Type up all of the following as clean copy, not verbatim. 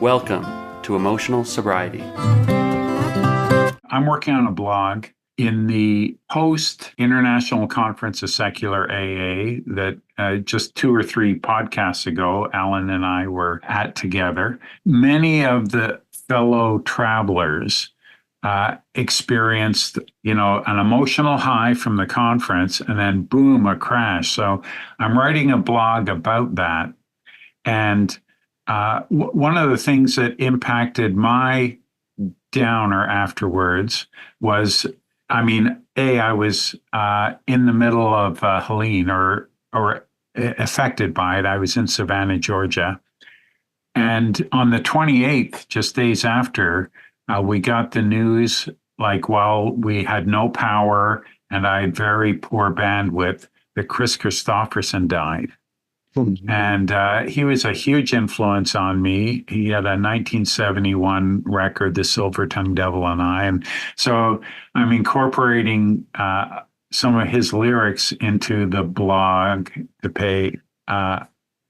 Welcome to Emotional Sobriety. I'm working on a blog in the post-International Conference of Secular AA that just 2 or 3 podcasts ago, Allen and I were at together. Many of the fellow travelers experienced, an emotional high from the conference and then boom, a crash. So I'm writing a blog about that. And one of the things that impacted my downer afterwards was, I was in the middle of Helene or affected by it. I was in Savannah, Georgia. And on the 28th, just days after, we got the news, we had no power and I had very poor bandwidth, that Chris Christopherson died. And he was a huge influence on me. He had a 1971 record, The Silver-Tongued Devil and I. And so I'm incorporating some of his lyrics into the blog to pay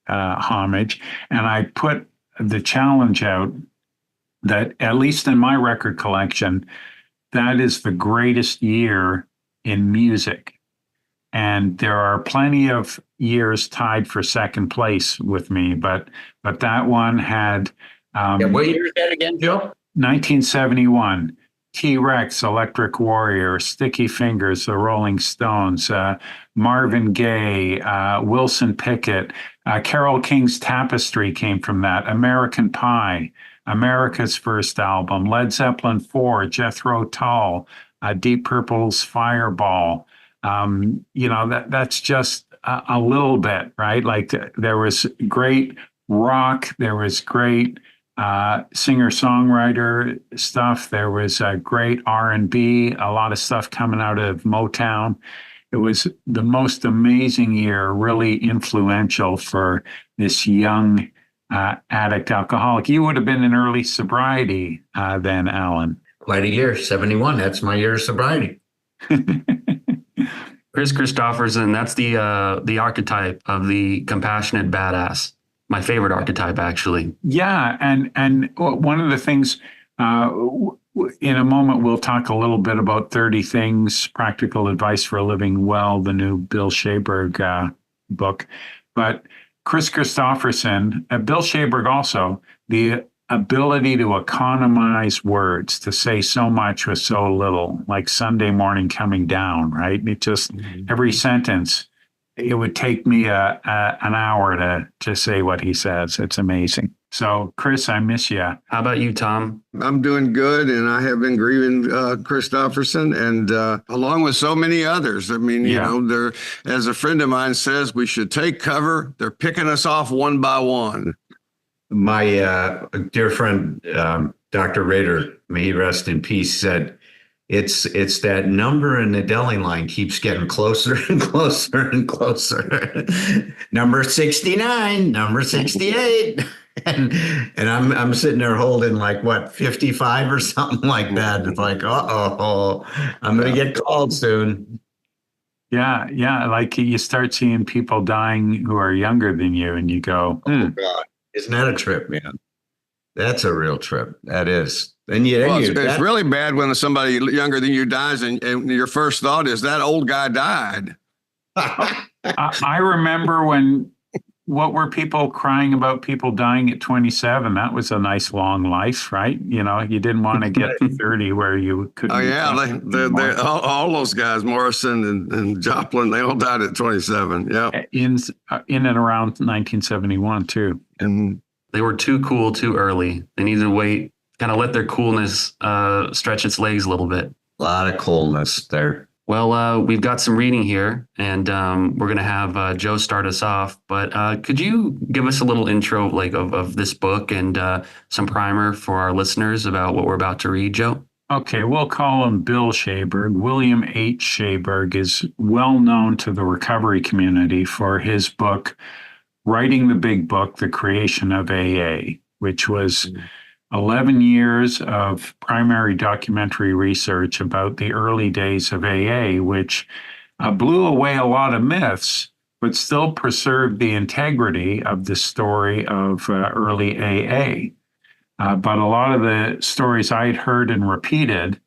homage. And I put the challenge out that, at least in my record collection, that is the greatest year in music. And there are plenty of years tied for second place with me, but that one had... what year is that again, Joe? 1971. T-Rex, Electric Warrior, Sticky Fingers, The Rolling Stones, Marvin Gaye, Wilson Pickett, Carole King's Tapestry came from that, American Pie, America's first album, Led Zeppelin 4, Jethro Tull, Deep Purple's Fireball. That's just a little bit, right? Like there was great rock, there was great singer-songwriter stuff, there was great R&B, a lot of stuff coming out of Motown. It was the most amazing year, really influential for this young addict alcoholic. You would have been in early sobriety then, Allen. Quite a year, 71. That's my year of sobriety. Chris Christopherson, that's the archetype of the compassionate badass. My favorite archetype, actually. Yeah, and one of the things, in a moment, we'll talk a little bit about 30 Things, Practical Advice for Living Well, the new Bill Schaberg book. But Chris Christopherson, Bill Schaberg also, the ability to economize words, to say so much with so little, like Sunday morning coming down, right? It just, every sentence, it would take me an hour to say what he says. It's amazing. So, Chris, I miss you. How about you, Tom? I'm doing good, and I have been grieving Christopherson, and along with so many others. I mean, they're, as a friend of mine says, we should take cover. They're picking us off one by one. My dear friend, Dr. Rader, may he rest in peace, said, it's that number in the deli line keeps getting closer and closer and closer. Number 69, number 68. And I'm sitting there holding 55 or something like that. It's like, I'm going to get called soon. Yeah. Like you start seeing people dying who are younger than you, and you go, Oh, God. Isn't that a trip, man? That's a real trip. That is. And it's really bad when somebody younger than you dies, and your first thought is that old guy died. I remember what were people crying about people dying at 27? That was a nice long life, right? You didn't want to get to 30 where you couldn't. Oh, yeah. All those guys, Morrison and Joplin, they all died at 27. Yeah. In and around 1971, too. And they were too cool too early. They needed to wait, kind of let their coolness stretch its legs a little bit. A lot of coolness there. Well, we've got some reading here, and we're going to have Joe start us off. But could you give us a little intro of this book and some primer for our listeners about what we're about to read, Joe? Okay, we'll call him Bill Schaberg. William H. Schaberg is well known to the recovery community for his book, Writing the Big Book, The Creation of AA, which was 11 years of primary documentary research about the early days of AA, which blew away a lot of myths, but still preserved the integrity of the story of early AA. But a lot of the stories I'd heard and repeated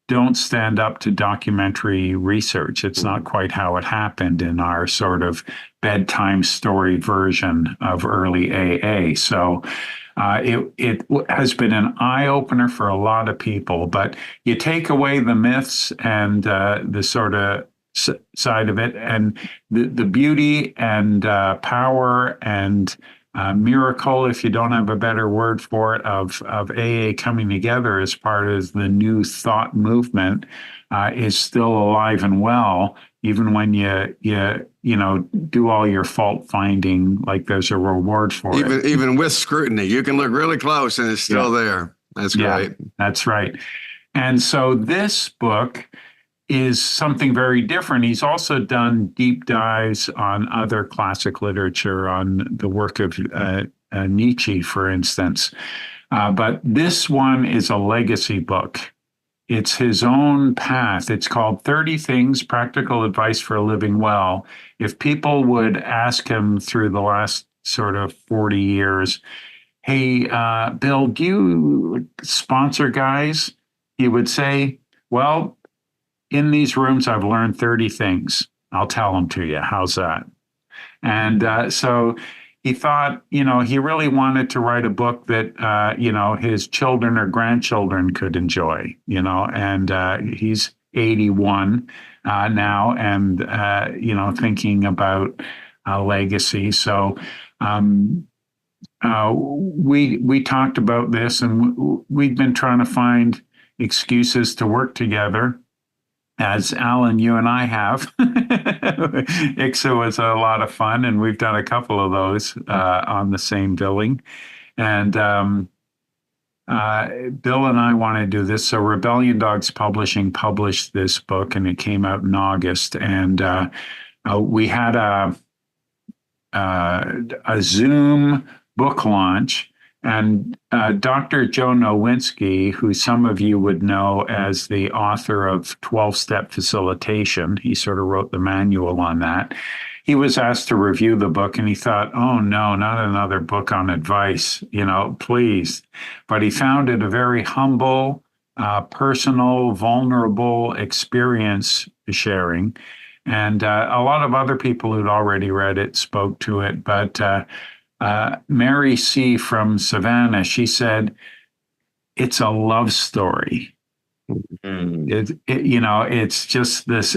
don't stand up to documentary research. It's not quite how it happened in our sort of bedtime story version of early AA. So it has been an eye opener for a lot of people. But you take away the myths and the sort of side of it, and the beauty and power and miracle, if you don't have a better word for it, of AA coming together as part of the new thought movement is still alive and well, even when you know do all your fault finding, like there's a reward for it. Even with scrutiny, you can look really close and it's still there. That's great. That's right. And so this book is something very different. He's also done deep dives on other classic literature, on the work of Nietzsche, for instance. But this one is a legacy book. It's his own path. It's called 30 Things, Practical Advice for Living Well. If people would ask him through the last sort of 40 years, hey, Bill, do you sponsor guys? He would say, well, in these rooms, I've learned 30 things. I'll tell them to you. How's that? And so he thought, you know, he really wanted to write a book that, you know, his children or grandchildren could enjoy, you know, and he's 81 now and, you know, thinking about legacy. So we talked about this, and we've been trying to find excuses to work together, as Allen, you and I have. ICSAA was a lot of fun, and we've done a couple of those on the same billing. And Bill and I want to do this. So Rebellion Dogs Publishing published this book, and it came out in August. And we had a Zoom book launch. And Dr. Joe Nowinski, who some of you would know as the author of 12-Step Facilitation, he sort of wrote the manual on that. He was asked to review the book, and he thought, oh, no, not another book on advice, you know, please. But he found it a very humble, personal, vulnerable experience sharing. And a lot of other people who'd already read it spoke to it. But Mary C. from Savannah, she said, it's a love story. You know, it's just this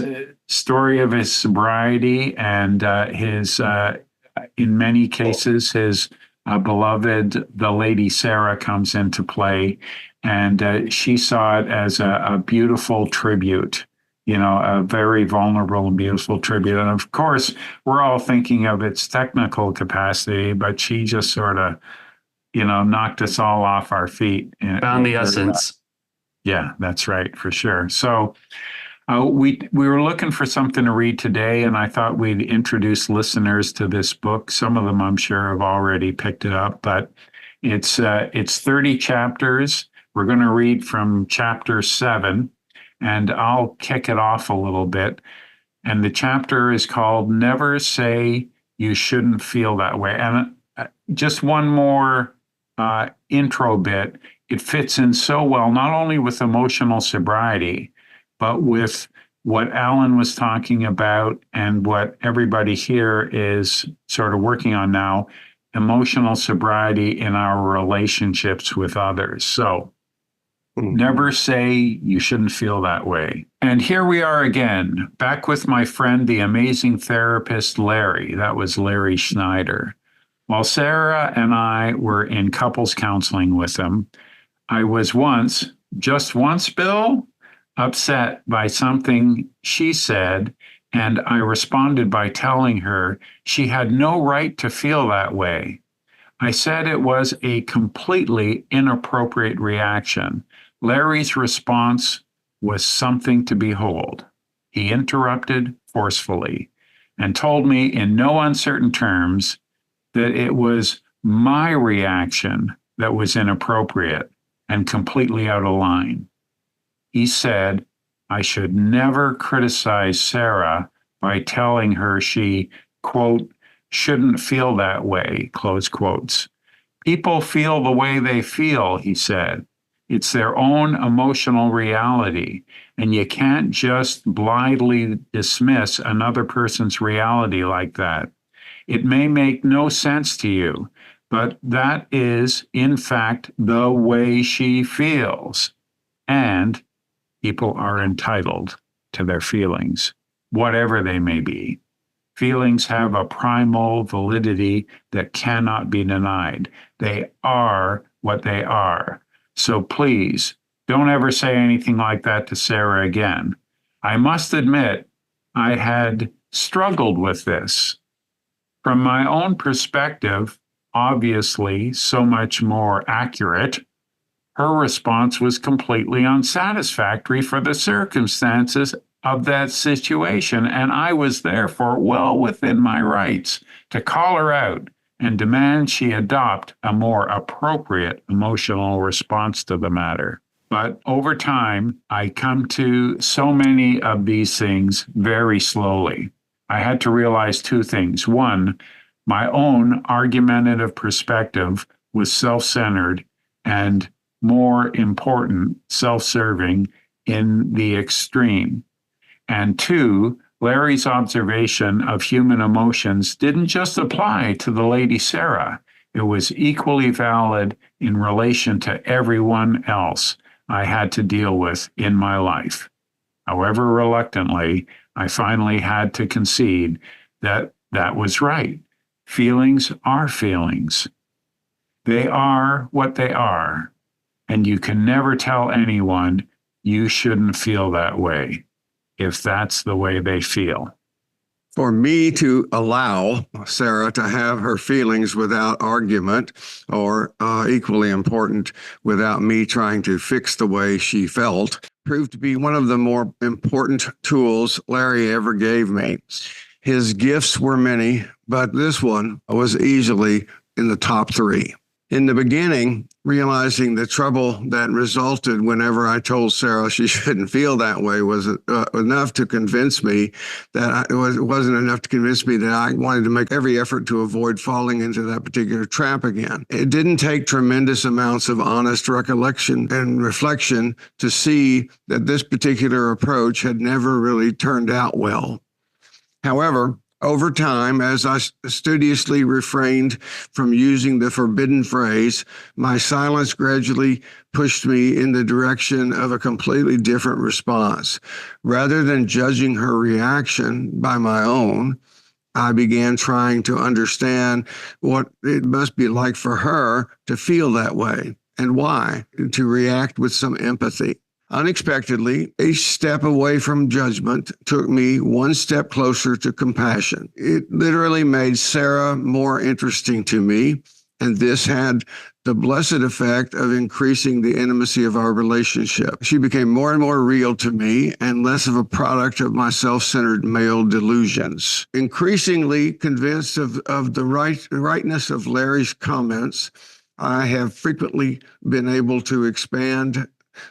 story of his sobriety and his, in many cases, his beloved, the Lady Sarah, comes into play. And she saw it as a beautiful tribute, you know, a very vulnerable and beautiful tribute. And of course, we're all thinking of its technical capacity, but she just sort of, you know, knocked us all off our feet. Found the essence. Yeah, that's right, for sure. So we were looking for something to read today, and I thought we'd introduce listeners to this book. Some of them, I'm sure, have already picked it up, but it's 30 chapters. We're going to read from chapter 7. And I'll kick it off a little bit. And the chapter is called Never Say You Shouldn't Feel That Way. And just one more intro bit. It fits in so well, not only with emotional sobriety, but with what Allen was talking about and what everybody here is sort of working on now, emotional sobriety in our relationships with others. So, never say you shouldn't feel that way. And here we are again, back with my friend, the amazing therapist, Larry. That was Larry Schneider. While Sarah and I were in couples counseling with him, I was just once, Bill, upset by something she said, and I responded by telling her she had no right to feel that way. I said it was a completely inappropriate reaction. Larry's response was something to behold. He interrupted forcefully and told me in no uncertain terms that it was my reaction that was inappropriate and completely out of line. He said I should never criticize Sarah by telling her she, quote, shouldn't feel that way, close quotes, People feel the way they feel, he said. It's their own emotional reality, and you can't just blindly dismiss another person's reality like that. It may make no sense to you, but that is, in fact, the way she feels. And people are entitled to their feelings, whatever they may be. Feelings have a primal validity that cannot be denied. They are what they are. So please, don't ever say anything like that to Sarah again. I must admit, I had struggled with this. From my own perspective, obviously so much more accurate, her response was completely unsatisfactory for the circumstances of that situation, and I was therefore well within my rights to call her out and demand she adopt a more appropriate emotional response to the matter. But over time, I come to so many of these things very slowly. I had to realize two things. One, my own argumentative perspective was self-centered and, more important, self-serving in the extreme. And two, Larry's observation of human emotions didn't just apply to the Lady Sarah. It was equally valid in relation to everyone else I had to deal with in my life. However reluctantly, I finally had to concede that that was right. Feelings are feelings. They are what they are. And you can never tell anyone you shouldn't feel that way if that's the way they feel. For me to allow Sarah to have her feelings without argument, or equally important, without me trying to fix the way she felt, proved to be one of the more important tools Larry ever gave me. His gifts were many, but this one was easily in the top three. In the beginning, realizing the trouble that resulted whenever I told Sarah she shouldn't feel that way was enough to convince me that it wasn't enough to convince me that I wanted to make every effort to avoid falling into that particular trap again. It didn't take tremendous amounts of honest recollection and reflection to see that this particular approach had never really turned out well. However, over time, as I studiously refrained from using the forbidden phrase, my silence gradually pushed me in the direction of a completely different response. Rather than judging her reaction by my own, I began trying to understand what it must be like for her to feel that way and why, to react with some empathy. Unexpectedly, each step away from judgment took me one step closer to compassion. It literally made Sarah more interesting to me, and this had the blessed effect of increasing the intimacy of our relationship. She became more and more real to me and less of a product of my self-centered male delusions. Increasingly convinced of the rightness of Larry's comments, I have frequently been able to expand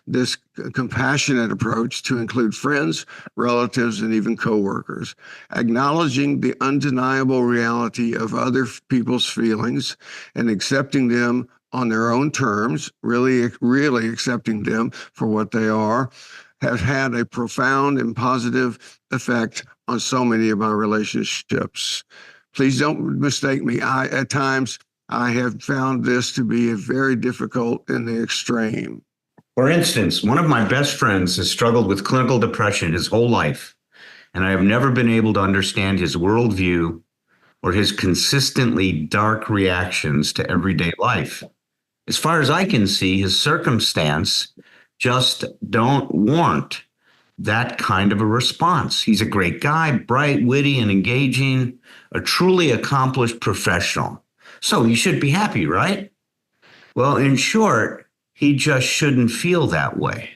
this compassionate approach to include friends, relatives, and even coworkers, acknowledging the undeniable reality of other people's feelings and accepting them on their own terms, really accepting them for what they are, has had a profound and positive effect on so many of my relationships. Please don't mistake me. At times, I have found this to be very difficult in the extreme. For instance, one of my best friends has struggled with clinical depression his whole life, and I have never been able to understand his worldview or his consistently dark reactions to everyday life. As far as I can see, his circumstance just don't warrant that kind of a response. He's a great guy, bright, witty, and engaging, a truly accomplished professional. So you should be happy, right? Well, in short, he just shouldn't feel that way.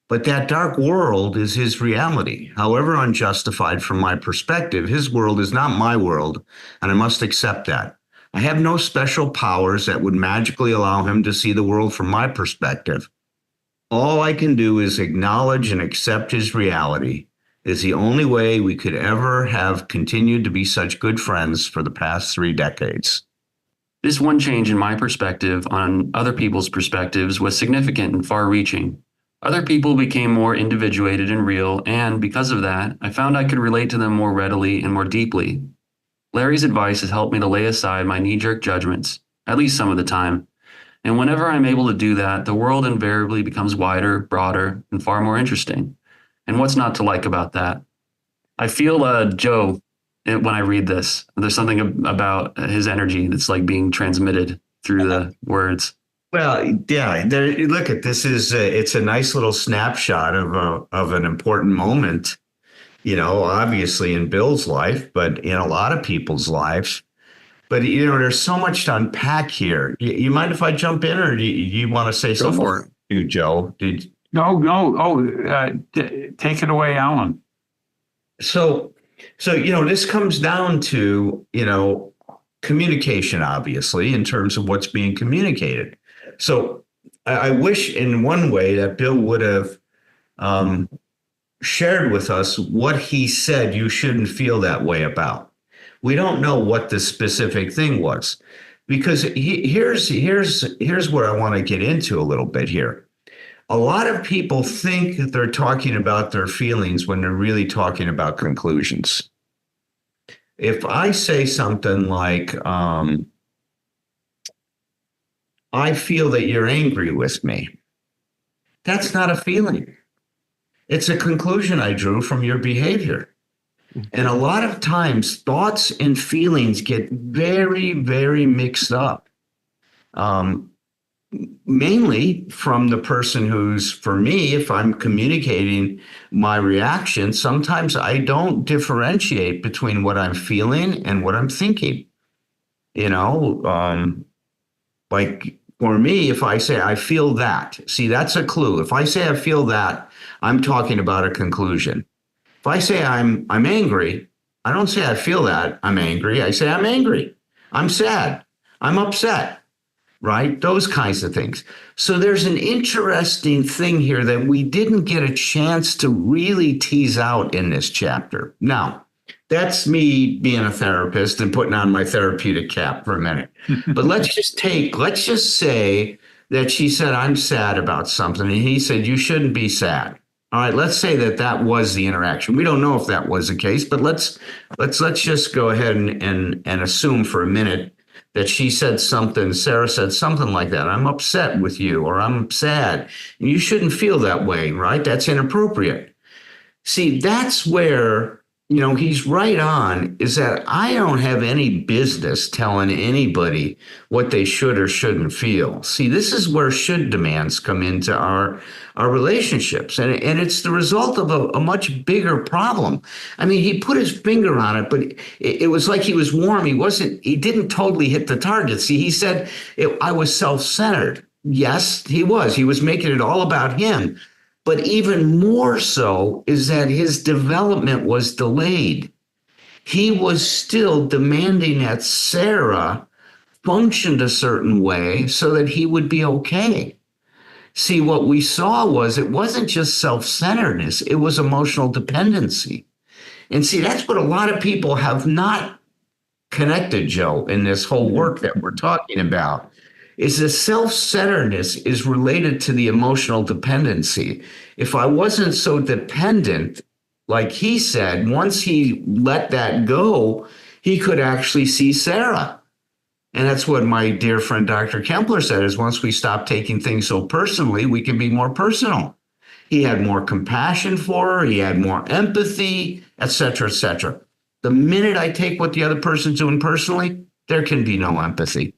But that dark world is his reality. However unjustified from my perspective, his world is not my world, and I must accept that. I have no special powers that would magically allow him to see the world from my perspective. All I can do is acknowledge and accept his reality. It is the only way we could ever have continued to be such good friends for the past 3 decades. This one change in my perspective on other people's perspectives was significant and far-reaching. Other people became more individuated and real, and because of that, I found I could relate to them more readily and more deeply. Larry's advice has helped me to lay aside my knee-jerk judgments, at least some of the time. And whenever I'm able to do that, the world invariably becomes wider, broader, and far more interesting. And what's not to like about that? I feel Joe when I read this. There's something about his energy that's like being transmitted through the words. Well, yeah. Look at this it's a nice little snapshot of an important moment. Obviously in Bill's life, but in a lot of people's lives. But there's so much to unpack here. You mind if I jump in, or do you want to say something? for it. You, Joe? No. Take it away, Alan. So this comes down to communication, obviously, in terms of what's being communicated. So I wish, in one way, that Bill would have shared with us what he said you shouldn't feel that way about. We don't know what the specific thing was, because here's where I want to get into a little bit here. A lot of people think that they're talking about their feelings when they're really talking about conclusions. If I say something like, I feel that you're angry with me, that's not a feeling. It's a conclusion I drew from your behavior. And a lot of times thoughts and feelings get very, very mixed up. Mainly from the person who's, for me, if I'm communicating my reaction, sometimes I don't differentiate between what I'm feeling and what I'm thinking. Like for me, if I say I feel that, see, that's a clue. If I say I feel that, I'm talking about a conclusion. If I say I'm angry, I don't say I feel that I'm angry. I say I'm angry. I'm sad. I'm upset, right? Those kinds of things. So there's an interesting thing here that we didn't get a chance to really tease out in this chapter. Now, that's me being a therapist and putting on my therapeutic cap for a minute. But let's just say that she said, I'm sad about something. And he said, you shouldn't be sad. All right, let's say that was the interaction. We don't know if that was the case, but let's just go ahead and assume for a minute that she said something, Sarah said something like that. I'm upset with you, or I'm sad. And you shouldn't feel that way, right? That's inappropriate. See, that's where, he's right on, is that I don't have any business telling anybody what they should or shouldn't feel. See, this is where should demands come into our relationships. And it's the result of a much bigger problem. I mean, he put his finger on it, but it was like he was warm. He didn't totally hit the target. See, he said, I was self-centered. Yes, he was. He was making it all about him. But even more so is that his development was delayed. He was still demanding that Sarah functioned a certain way so that he would be okay. See, what we saw was it wasn't just self-centeredness, it was emotional dependency. And see, that's what a lot of people have not connected, Joe, in this whole work that we're talking about. Is the self-centeredness is related to the emotional dependency. If I wasn't so dependent, like he said, once he let that go, he could actually see Sarah. And that's what my dear friend Dr. Kempler said, is once we stop taking things so personally, we can be more personal. He had more compassion for her. He had more empathy, et cetera, et cetera. The minute I take what the other person's doing personally, there can be no empathy,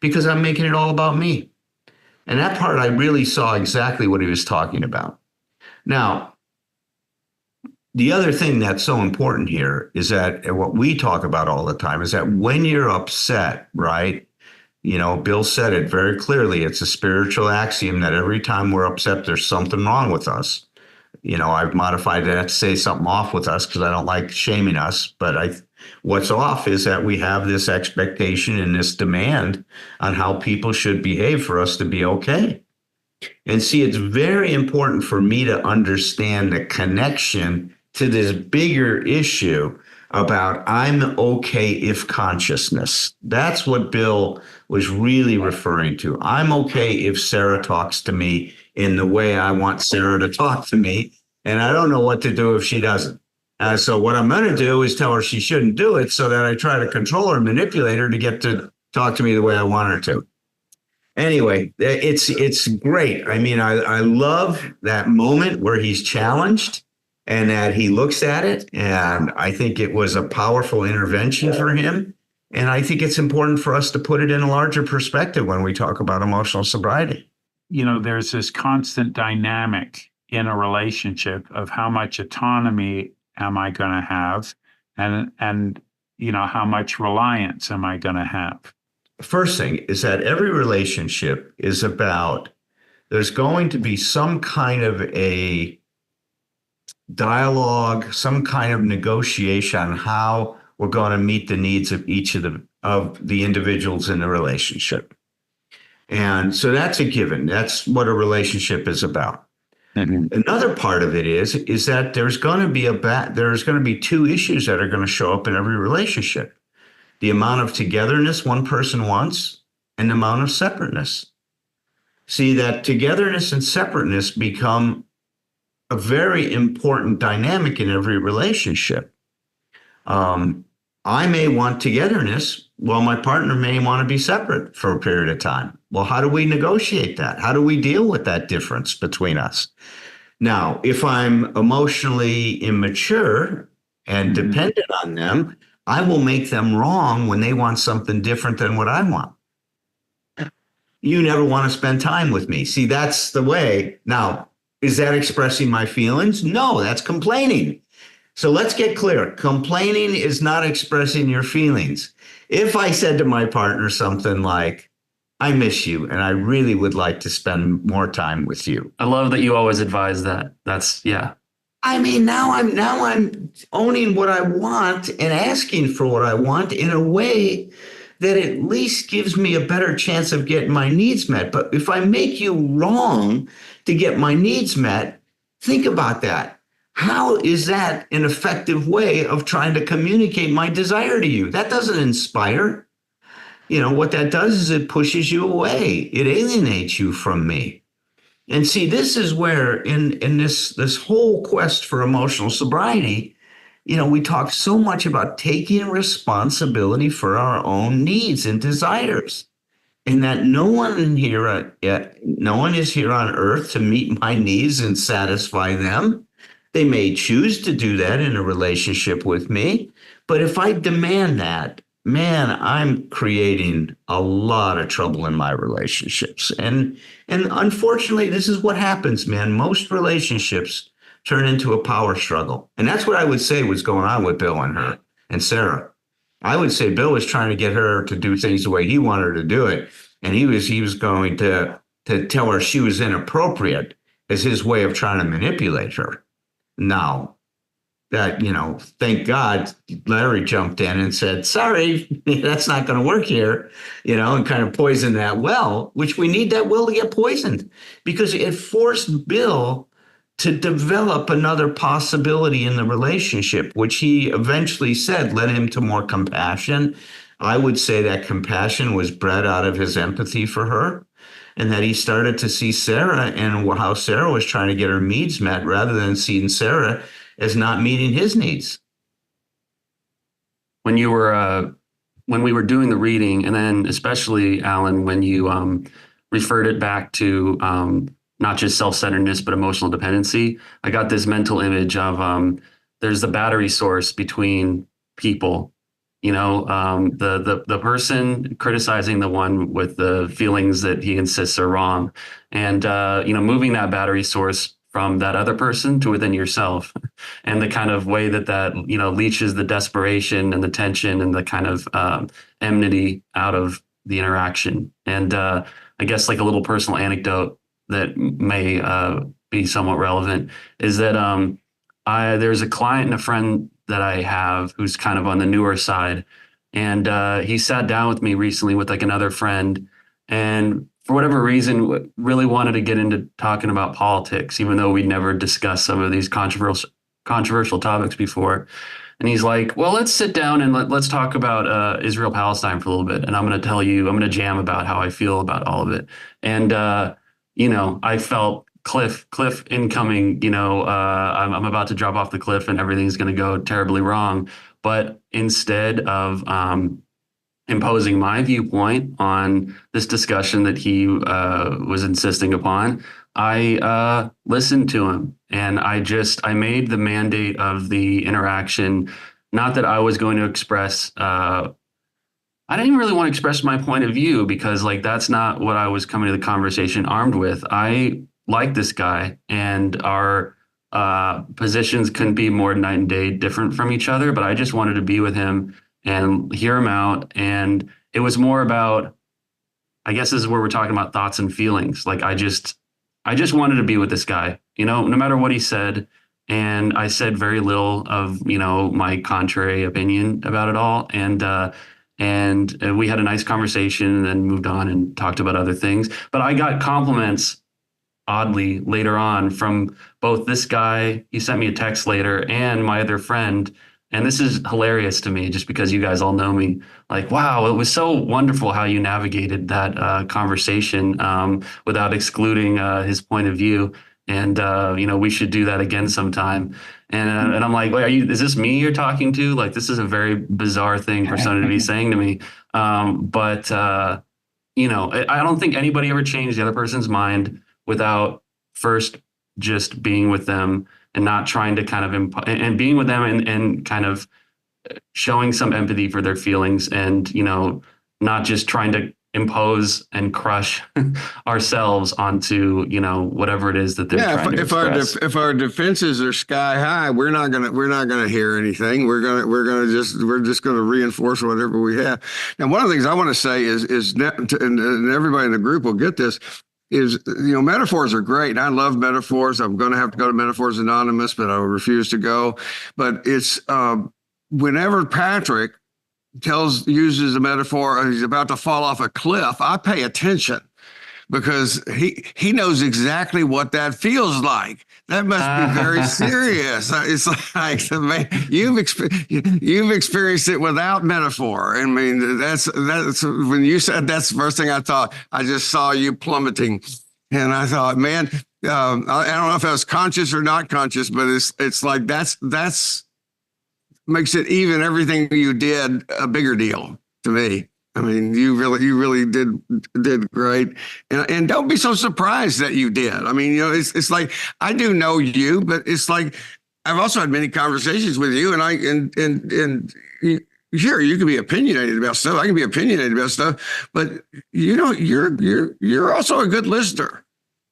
because I'm making it all about me. And that part, I really saw exactly what he was talking about. Now, the other thing that's so important here is that what we talk about all the time is that when you're upset, right? Bill said it very clearly. It's a spiritual axiom that every time we're upset, there's something wrong with us. I've modified that to say something off with us because I don't like shaming us. But what's off is that we have this expectation and this demand on how people should behave for us to be okay. And see, it's very important for me to understand the connection to this bigger issue about I'm okay if consciousness. That's what Bill was really referring to. I'm okay if Sarah talks to me in the way I want Sarah to talk to me, and I don't know what to do if she doesn't. So what I'm going to do is tell her she shouldn't do it, so that I try to control her, manipulate her to get to talk to me the way I want her to. Anyway, it's great. I mean, I love that moment where he's challenged and that he looks at it. And I think it was a powerful intervention for him. And I think it's important for us to put it in a larger perspective when we talk about emotional sobriety. You know, there's this constant dynamic in a relationship of how much autonomy am I going to have, and you know, how much reliance am I going to have? First thing is that every relationship is about, there's going to be some kind of a dialogue, some kind of negotiation on how we're going to meet the needs of each of the individuals in the relationship. And so that's a given. That's what a relationship is about. Mm-hmm. Another part of it is that there's going to be two issues that are going to show up in every relationship. The amount of togetherness one person wants and the amount of separateness. See, that togetherness and separateness become a very important dynamic in every relationship. I may want togetherness, while my partner may want to be separate for a period of time. Well, how do we negotiate that? How do we deal with that difference between us? Now, if I'm emotionally immature and dependent on them, I will make them wrong when they want something different than what I want. You never want to spend time with me. See, that's the way. Now, is that expressing my feelings? No, that's complaining. So let's get clear. Complaining is not expressing your feelings. If I said to my partner something like, I miss you and I really would like to spend more time with you. I love that you always advise that. That's, yeah. I mean, now I'm owning what I want and asking for what I want in a way that at least gives me a better chance of getting my needs met. But if I make you wrong to get my needs met, think about that. How is that an effective way of trying to communicate my desire to you? That doesn't inspire. You know, what that does is it pushes you away. It alienates you from me. And see, this is where in this whole quest for emotional sobriety, you know, we talk so much about taking responsibility for our own needs and desires, and that no one is here on earth to meet my needs and satisfy them. They may choose to do that in a relationship with me, but if I demand that, man, I'm creating a lot of trouble in my relationships. And unfortunately, this is what happens, man. Most relationships turn into a power struggle. And that's what I would say was going on with Bill and her and Sarah. I would say Bill was trying to get her to do things the way he wanted her to do it. And he was going to tell her she was inappropriate as his way of trying to manipulate her. Now, that, you know, thank God Larry jumped in and said, sorry, that's not going to work here, you know, and kind of poisoned that well, which we need that well to get poisoned, because it forced Bill to develop another possibility in the relationship, which he eventually said led him to more compassion. I would say that compassion was bred out of his empathy for her, and that he started to see Sarah and how Sarah was trying to get her needs met rather than seeing Sarah as not meeting his needs. When you were, when we were doing the reading, and then especially Allen, when you referred it back to not just self-centeredness, but emotional dependency, I got this mental image of there's the battery source between people, you know, the person criticizing the one with the feelings that he insists are wrong, and, you know, moving that battery source from that other person to within yourself, and the kind of way that, you know, leaches the desperation and the tension and the kind of enmity out of the interaction. And I guess like a little personal anecdote that may be somewhat relevant is that there's a client and a friend that I have who's kind of on the newer side. And he sat down with me recently with like another friend, and for whatever reason, really wanted to get into talking about politics, even though we'd never discussed some of these controversial topics before. And he's like, well, let's sit down and let's talk about Israel Palestine for a little bit. And I'm going to jam about how I feel about all of it. And I felt cliff incoming. I'm about to drop off the cliff and everything's going to go terribly wrong. But instead of imposing my viewpoint on this discussion that he was insisting upon, I listened to him, and I made the mandate of the interaction, not that I was going to express. I didn't even really want to express my point of view because like that's not what I was coming to the conversation armed with. I like this guy, and our positions couldn't be more night and day different from each other. But I just wanted to be with him and hear him out, and it was more about. I guess this is where we're talking about thoughts and feelings. Like I just wanted to be with this guy, no matter what he said. And I said very little of, my contrary opinion about it all. And we had a nice conversation and then moved on and talked about other things. But I got compliments, oddly, later on from both this guy, he sent me a text later, and my other friend. And this is hilarious to me just because you guys all know me. Like, wow, it was so wonderful how you navigated that conversation without excluding his point of view. And, we should do that again sometime. And I'm like, wait, is this me you're talking to? Like, this is a very bizarre thing for someone to be saying to me. But I don't think anybody ever changed the other person's mind without first just being with them and not trying to kind of and being with them and kind of showing some empathy for their feelings, and not just trying to impose and crush ourselves onto whatever it is that they're trying to express. If our defenses are sky high, we're not gonna hear anything. We're just gonna reinforce whatever we have. Now, one of the things I want to say is and everybody in the group will get this. Is metaphors are great, and I love metaphors. I'm going to have to go to Metaphors Anonymous, but I will refuse to go. But it's whenever Patrick uses a metaphor and he's about to fall off a cliff, I pay attention because he knows exactly what that feels like. That must be very serious. It's like, man, you've experienced it without metaphor. I mean, that's when you said that's the first thing I thought. I just saw you plummeting, and I thought, man, I don't know if I was conscious or not conscious, but it's like that's makes it even everything you did a bigger deal to me. I mean, you really did great, and don't be so surprised that you did. I mean, it's like I do know you, but it's like I've also had many conversations with you, and sure, you can be opinionated about stuff. I can be opinionated about stuff, but you're also a good listener.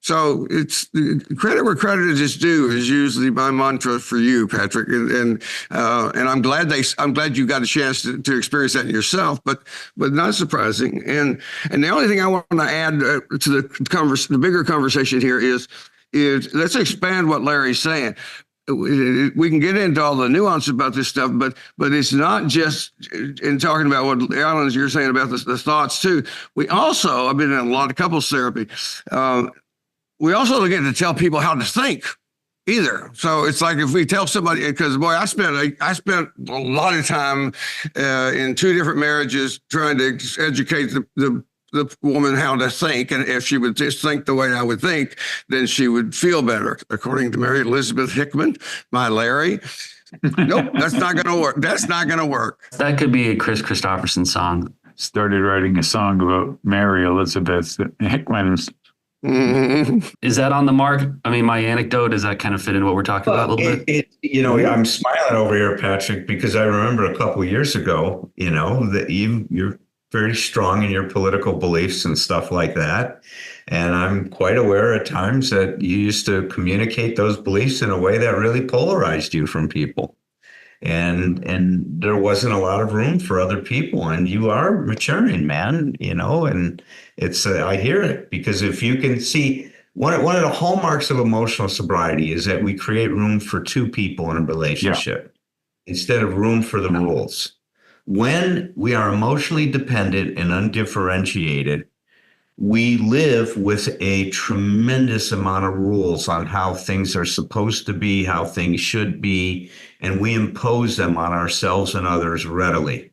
So it's credit where credit is due is usually my mantra for you, Patrick, and I'm glad you got a chance to experience that yourself, but not surprising. And the only thing I want to add to the bigger conversation here is let's expand what Larry's saying. We can get into all the nuance about this stuff, but it's not just in talking about what Allen, you're saying about the thoughts too. We also, I've been in a lot of couples therapy. We also don't get to tell people how to think either. So it's like if we tell somebody, because boy, I spent a lot of time in 2 different marriages trying to educate the woman how to think, and if she would just think the way I would think, then she would feel better, according to Mary Elizabeth Hickman, my Larry. Nope, that's not going to work. That's not going to work. That could be a Chris Christopherson song. Started writing a song about Mary Elizabeth Hickman's. Mm-hmm. Is that on the mark? I mean, my anecdote, does that kind of fit in what we're talking about a little bit? I'm smiling over here, Patrick, because I remember a couple of years ago, that you're very strong in your political beliefs and stuff like that. And I'm quite aware at times that you used to communicate those beliefs in a way that really polarized you from people. And there wasn't a lot of room for other people. And you are maturing, man, and it's, I hear it, because if you can see, one of the hallmarks of emotional sobriety is that we create room for 2 people in a relationship instead of room for the rules. When we are emotionally dependent and undifferentiated, we live with a tremendous amount of rules on how things are supposed to be, how things should be. and we impose them on ourselves and others readily.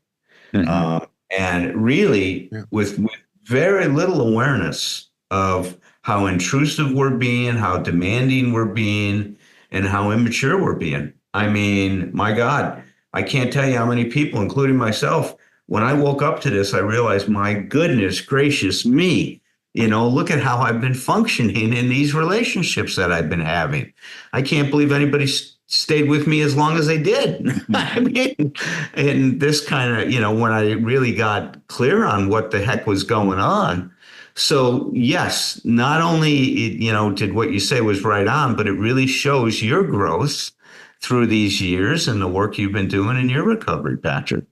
Mhm. And really, with very little awareness of how intrusive we're being, how demanding we're being, and how immature we're being. I mean, my God, I can't tell you how many people, including myself, when I woke up to this, I realized, my goodness gracious me, look at how I've been functioning in these relationships that I've been having. I can't believe anybody stayed with me as long as they did. I mean, and this kind of, when I really got clear on what the heck was going on. So yes, not only, did what you say was right on, but it really shows your growth through these years and the work you've been doing in your recovery, Patrick.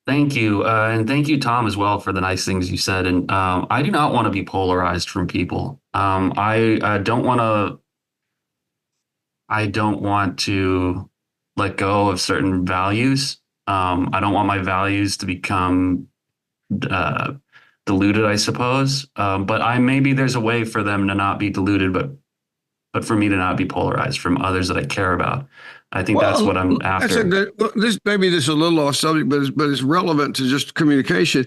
Thank you. And thank you, Tom, as well, for the nice things you said. And I do not want to be polarized from people. I don't want to. I don't want to let go of certain values. I don't want my values to become diluted, I suppose. But maybe there's a way for them to not be diluted, but for me to not be polarized from others that I care about. I think that's what I'm after. This is a little off subject, but it's relevant to just communication.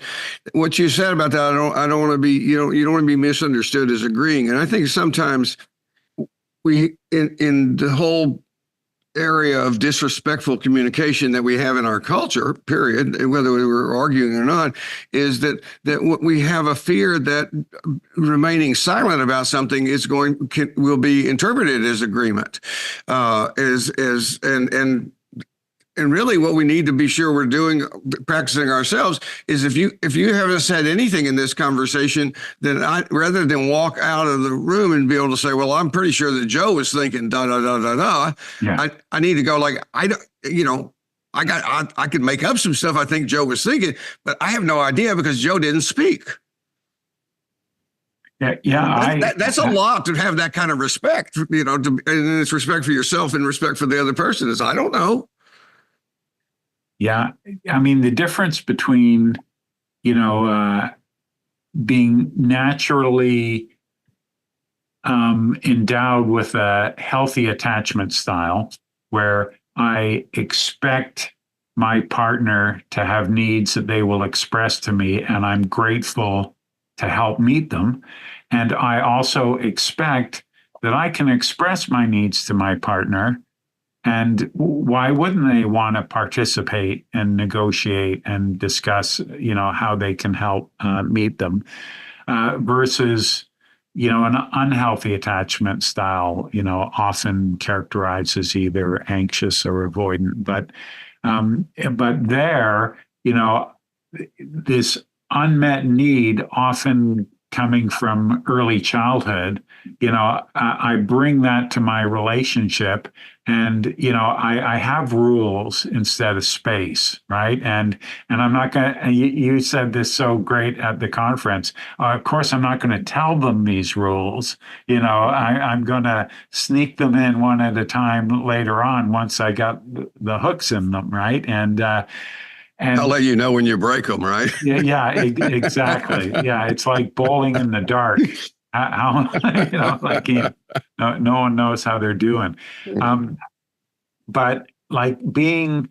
What you said about that, I don't want to be, you don't want to be misunderstood as agreeing. And I think sometimes we in the whole area of disrespectful communication that we have in our culture, period, whether we were arguing or not, is that we have a fear that remaining silent about something will be interpreted as agreement, and really what we need to be sure we're doing, practicing ourselves, is if you haven't said anything in this conversation, then rather than walk out of the room and be able to say, well, I'm pretty sure that Joe was thinking da da da da da. Yeah. I need to go like, I could make up some stuff I think Joe was thinking, but I have no idea because Joe didn't speak. That's a lot to have that kind of respect, and it's respect for yourself and respect for the other person is, I don't know. Yeah. I mean, the difference between, being naturally endowed with a healthy attachment style, where I expect my partner to have needs that they will express to me, and I'm grateful to help meet them. And I also expect that I can express my needs to my partner. And why wouldn't they want to participate and negotiate and discuss, how they can help meet them, versus, an unhealthy attachment style, often characterized as either anxious or avoidant. But there, this unmet need often coming from early childhood, I bring that to my relationship, and I have rules instead of space, right? And I'm not gonna. You said this so great at the conference. Of course, I'm not going to tell them these rules. I'm going to sneak them in one at a time later on once I got the hooks in them, right? And I'll let you know when you break them, right? Yeah, exactly. Yeah, it's like bowling in the dark. No one knows how they're doing. But like being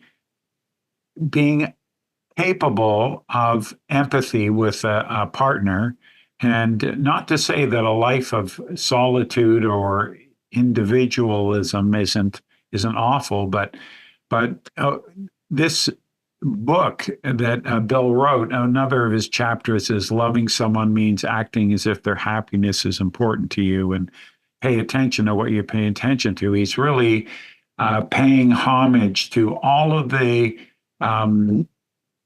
capable of empathy with a partner, and not to say that a life of solitude or individualism isn't awful, but this book that Bill wrote, another of his chapters is loving someone means acting as if their happiness is important to you, and pay attention to what you pay attention to. He's really paying homage to all of the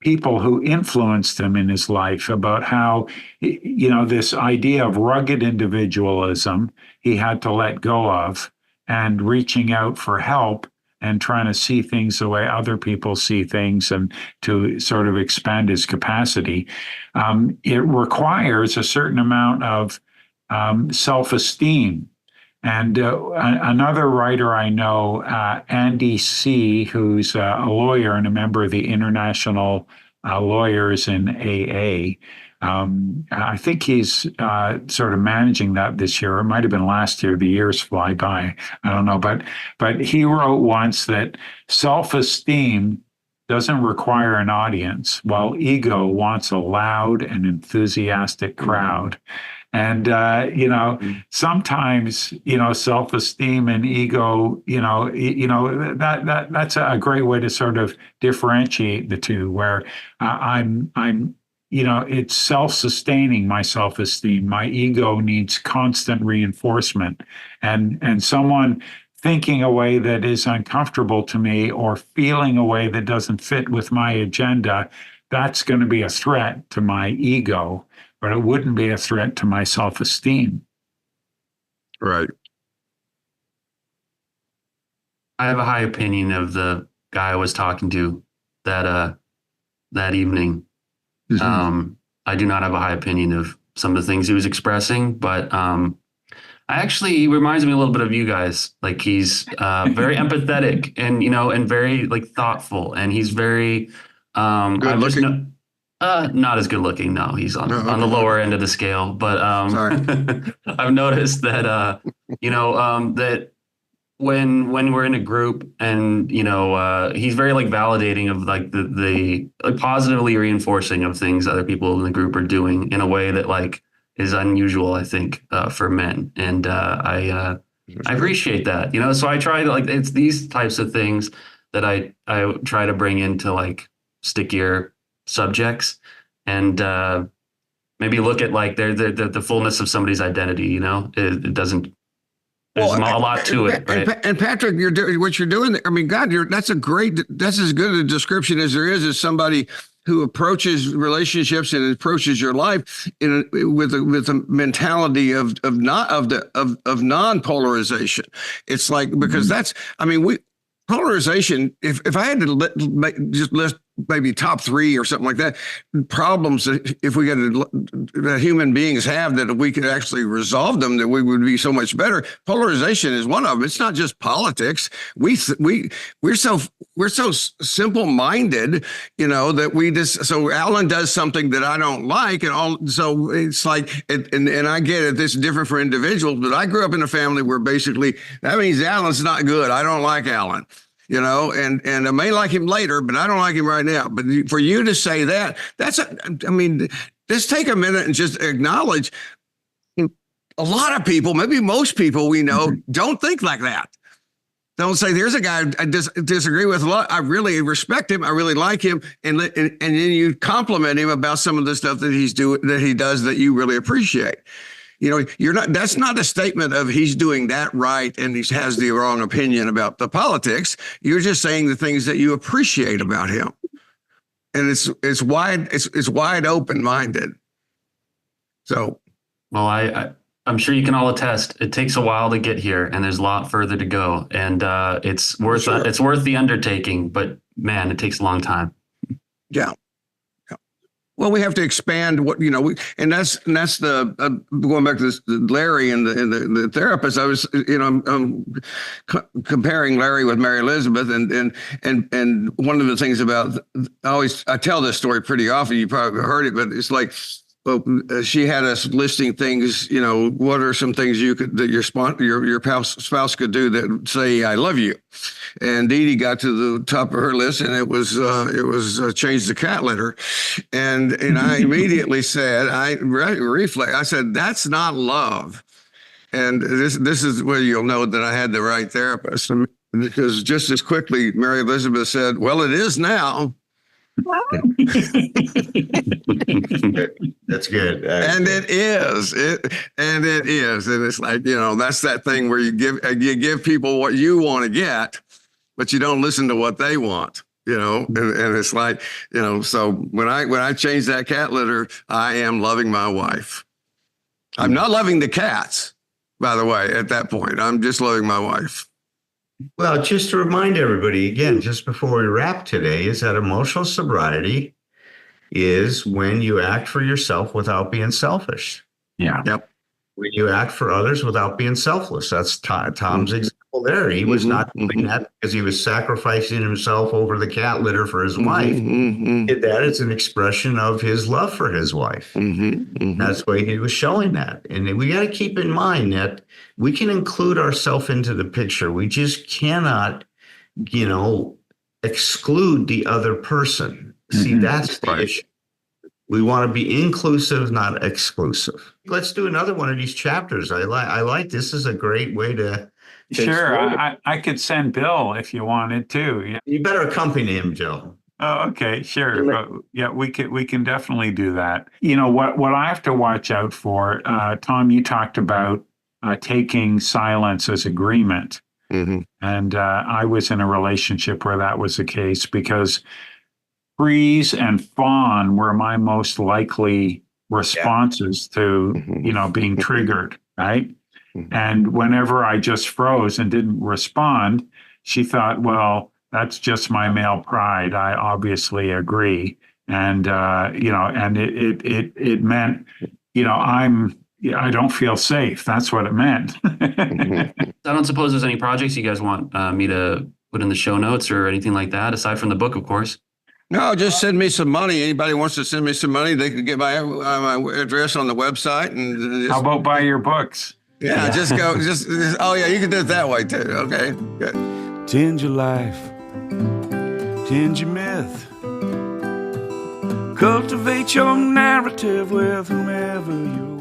people who influenced him in his life, about how, this idea of rugged individualism he had to let go of, and reaching out for help and trying to see things the way other people see things, and to sort of expand his capacity. It requires a certain amount of self-esteem. And another writer I know, Andy C., who's a lawyer and a member of the International Lawyers in AA, I think he's sort of managing that this year. It might have been last year. The years fly by. I don't know, but he wrote once that self-esteem doesn't require an audience, while ego wants a loud and enthusiastic crowd. And sometimes self-esteem and ego, that's a great way to sort of differentiate the two. Where I'm it's self-sustaining, my self-esteem. My ego needs constant reinforcement, and someone thinking a way that is uncomfortable to me or feeling a way that doesn't fit with my agenda, that's going to be a threat to my ego, but it wouldn't be a threat to my self-esteem. Right. I have a high opinion of the guy I was talking to that evening. Mm-hmm. I do not have a high opinion of some of the things he was expressing, but he reminds me a little bit of you guys. Like, he's very empathetic and and very like thoughtful, and he's very Good looking. not as good looking. No, he's on the lower end of the scale. But Sorry. I've noticed that that when we're in a group and he's very like validating of like the like positively reinforcing of things other people in the group are doing in a way that like is unusual, I think, for men. And I appreciate that, so I try to, like, it's these types of things that I try to bring into like stickier subjects and maybe look at like the fullness of somebody's identity. It doesn't, there's a lot to it, right? And Patrick, what you're doing there, I mean, God, that's as good a description as there is as somebody who approaches relationships and approaches your life with a mentality of non-polarization. It's like, because polarization, if I had to just list maybe top 3 or something like that, problems that if we that human beings have, that if we could actually resolve them, that we would be so much better. Polarization is one of them. It's not just politics. We're so simple-minded, that we just, so Allen does something that I don't like, so it's like, and I get it, this is different for individuals, but I grew up in a family where basically that means Allen's not good. I don't like Allen. And I may like him later, but I don't like him right now. But for you to say that, just take a minute and just acknowledge a lot of people, maybe most people we know, don't think like that. Don't say, there's a guy I disagree with a lot. I really respect him. I really like him. And then you compliment him about some of the stuff that he does that you really appreciate. That's not a statement of he's doing that right and he has the wrong opinion about the politics. You're just saying the things that you appreciate about him. And it's wide open-minded. So, well, I'm sure you can all attest. It takes a while to get here, and there's a lot further to go. And it's worth the undertaking. But man, it takes a long time. Yeah. Well, we have to expand what, and that's the going back to this, Larry and the therapist. I was, I'm comparing Larry with Mary Elizabeth, and one of the things about, I tell this story pretty often. You probably heard it, but it's like, well, she had us listing things. What are some things that your spouse could do that say "I love you"? And Dee Dee got to the top of her list, and it was change the cat litter. And I immediately said, I said, that's not love. And this is where you'll know that I had the right therapist, because just as quickly Mary Elizabeth said, "Well, it is now." That's good. And it is. And it's like, that's that thing where you give people what you want to get, but you don't listen to what they want. And it's like, so when I change that cat litter, I am loving my wife. I'm not loving the cats, by the way, at that point. I'm just loving my wife. Well, just to remind everybody again, just before we wrap today, is that emotional sobriety is when you act for yourself without being selfish. Yeah. Yep. When you act for others without being selfless. That's Tom's example there. He was Mhm, not doing mhm. that because he was sacrificing himself over the cat litter for his wife. He did that as an expression of his love for his wife. That's why he was showing that. And we got to keep in mind that we can include ourselves into the picture. We just cannot, exclude the other person. See, that's the issue. We want to be inclusive, not exclusive. Let's do another one of these chapters. I like this is a great way to Sure, explore. I could send Bill if you wanted to. Yeah. You better accompany him, Joe. Oh, okay, sure. Yeah, we can definitely do that. What I have to watch out for, Tom, you talked about taking silence as agreement. And I was in a relationship where that was the case because freeze and fawn were my most likely responses to, being triggered, right? And whenever I just froze and didn't respond, she thought, well, that's just my male pride. I obviously agree. And, and it meant, I don't feel safe. That's what it meant. I don't suppose there's any projects you guys want me to put in the show notes or anything like that, aside from the book, of course. No, just send me some money. Anybody wants to send me some money, they can get my address on the website. And How about buy your books? Yeah, just go. Oh yeah, you can do it that way too. Okay, good. Change your life, change your myth. Cultivate your narrative with whomever you